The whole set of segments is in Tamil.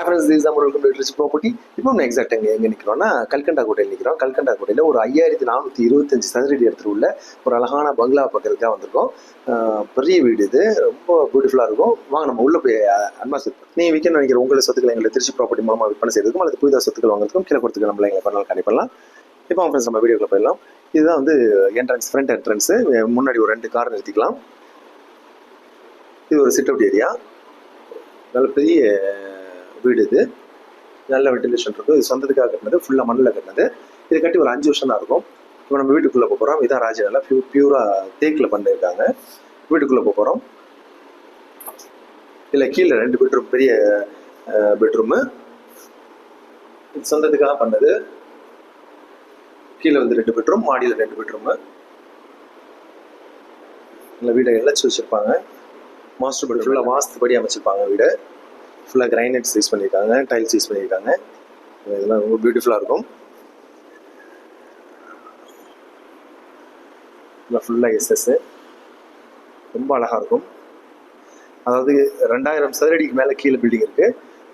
ஃப்ரெண்ட்ஸ் திஸ் நம்ம வெல்கம் டு ரிச் ப்ராப்பர்ட்டி. இப்போ நம்ம எக்ஸாக்ட் எங்கே நிற்கிறோம்னா கல்கண்டா கோட்டையில் நிற்கிறோம். கல்கண்டா கோட்டையில் ஒரு 5425 சதுரடி இடத்துல உள்ள ஒரு அழகான பங்களா பக்கத்துக்காக வந்திருக்கோம். பெரிய வீடு, இது ரொம்ப பியூட்டிஃபுல்லாக இருக்கும். வாங்க நம்ம உள்ளே போய் அட்வான்ஸ் நீங்கள் விற்கணும் நினைக்கிற உங்களை சொத்துக்களை எங்களை திருச்சி ப்ராப்பர்ட்டி மூலமாக விற்பனை செய்யறதுக்கும் அல்லது புதிதாக சொத்துக்கள் வாங்குறதுக்கும் கீழே கொடுத்துக்க நம்மளை எங்களை பண்ணலாம் கண்டிப்பாக. இப்போ ஃப்ரெண்ட்ஸ் நம்ம வீடியோக்குள்ள போயிடலாம். இதுதான் வந்து என்ட்ரன்ஸ், ஃப்ரண்ட் என்ட்ரன்ஸு. முன்னாடி ஒரு 2 கார் நிறுத்திக்கலாம். இது ஒரு சிட் அவுட் ஏரியா, நல்ல பெரிய வீடு. இது நல்ல வெண்டிலேஷன் இருக்கும். இது சொந்தத்துக்காக கட்டினது, ஃபுல்லாக மண்ணில் கட்டினது. இது கட்டி ஒரு 5 வருஷம் தான் இருக்கும். இப்போ நம்ம வீட்டுக்குள்ளே போகிறோம். இதான் ராஜனால பியூராக தேக்கில் பண்ணியிருக்காங்க. வீட்டுக்குள்ளே போகிறோம். இல்லை கீழே 2 பெட்ரூம், பெரிய பெட்ரூமு. இது சொந்தத்துக்காக பண்ணது. கீழே வந்து 2 பெட்ரூம், மாடியில் 2 பெட்ரூமு. நல்ல வீடை இழைச்சி வச்சுருப்பாங்க. மாஸ்டர் பெட் ஃபுல்லாக வாஸ்துபடி அமைச்சிருப்பாங்க. வீடு ஃபுல்லாக கிரைனைட்ஸ் யூஸ் பண்ணியிருக்காங்க, டைல்ஸ் யூஸ் பண்ணியிருக்காங்க. இதெல்லாம் ரொம்ப பியூட்டிஃபுல்லாக இருக்கும். ஃபுல்லாக எஸ்எஸ்ஸு ரொம்ப அழகாக இருக்கும். அதாவது 2000 சதுரடிக்கு மேலே கீழே பில்டிங் இருக்குது.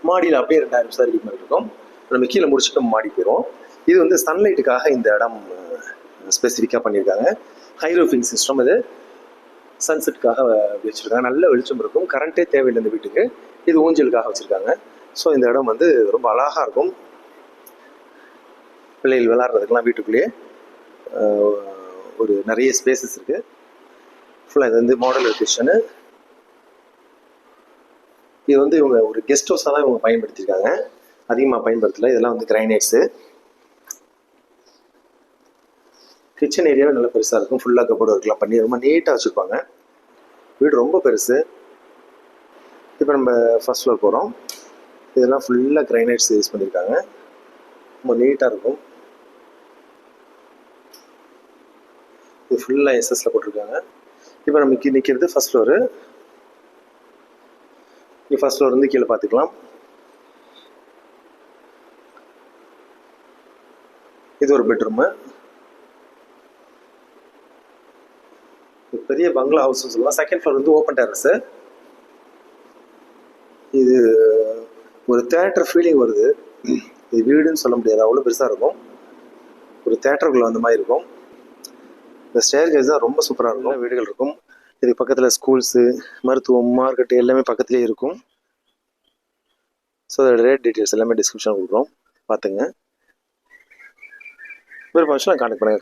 மாடியில் அப்படியே 2000 சதுரடிக்கு மேலே இருக்கும். நம்ம கீழே முடிச்சுட்டு மாடி போயிடும். இது வந்து சன்லைட்டுக்காக இந்த இடம் ஸ்பெசிஃபிக்காக பண்ணியிருக்காங்க. ஹைரோஃபிங் சிஸ்டம். இது சன்செட்டுக்காக வச்சுருக்காங்க. நல்ல வெளிச்சம் இருக்கும். கரண்ட்டே தேவையில்லை இந்த வீட்டுக்கு. இது ஊஞ்சலுக்காக வச்சுருக்காங்க. ஸோ இந்த இடம் வந்து ரொம்ப அழகாக இருக்கும். பிள்ளைகள் விளாட்றதுக்கெலாம் வீட்டுக்குள்ளேயே ஒரு நிறைய ஸ்பேசஸ் இருக்குது. ஃபுல்லாக இது வந்து மாடலர் கிச்சனு. இது வந்து இவங்க ஒரு கெஸ்ட் ஹவுஸாக தான் இவங்க பயன்படுத்தியிருக்காங்க, அதிகமாக பயன்படுத்தலை. இதெல்லாம் வந்து கிரைனைட்ஸு. கிச்சன் ஏரியாவே நல்லா பெருசாக இருக்கும். ஃபுல்லாக கபோர்டு ஒர்க்லாம் பண்ணி ரொம்ப நீட்டாக வச்சுருப்பாங்க. வீடு ரொம்ப பெருசு. இப்போ நம்ம ஃபர்ஸ்ட் ஃப்ளோர் போகிறோம். இதெல்லாம் ஃபுல்லாக கிரைனைட்ஸ் யூஸ் பண்ணியிருக்காங்க. ரொம்ப நீட்டாக இருக்கும். இது ஃபுல்லாக எஸ்எஸ்ல போட்டிருக்காங்க. இப்போ நம்ம நிற்கிறது ஃபர்ஸ்ட் ஃப்ளோரு. இங்கே ஃபர்ஸ்ட் ஃப்ளோர் வந்து கீழே பார்த்துக்கலாம். இது ஒரு பெட்ரூமு. பெரிய பங்களா ஹவுஸ் சொல்லலாம். செகண்ட் ஃப்ளோர் வந்து ஓப்பன் டெரஸு. இது ஒரு தேட்டர் ஃபீலிங் வருது. இது வீடுன்னு சொல்ல முடியாது, அவ்வளோ பெருசாக இருக்கும். ஒரு தேட்டருக்குள்ளே வந்த மாதிரி இருக்கும். இந்த ஸ்டேர் கேஸ் தான் ரொம்ப சூப்பராக இருக்கும். வீடுகள் இருக்கும். இது பக்கத்தில் ஸ்கூல்ஸு, மருத்துவம், மார்க்கெட்டு எல்லாமே பக்கத்துலேயே இருக்கும். ஸோ அதோட ரேட் டீட்டெயில்ஸ் எல்லாமே டிஸ்கிரிப்ஷன் கொடுக்குறோம், பார்த்துங்க. வேறு ஃபங்க்ஷனாக கான்டெக்ட் பண்ணுங்கள்.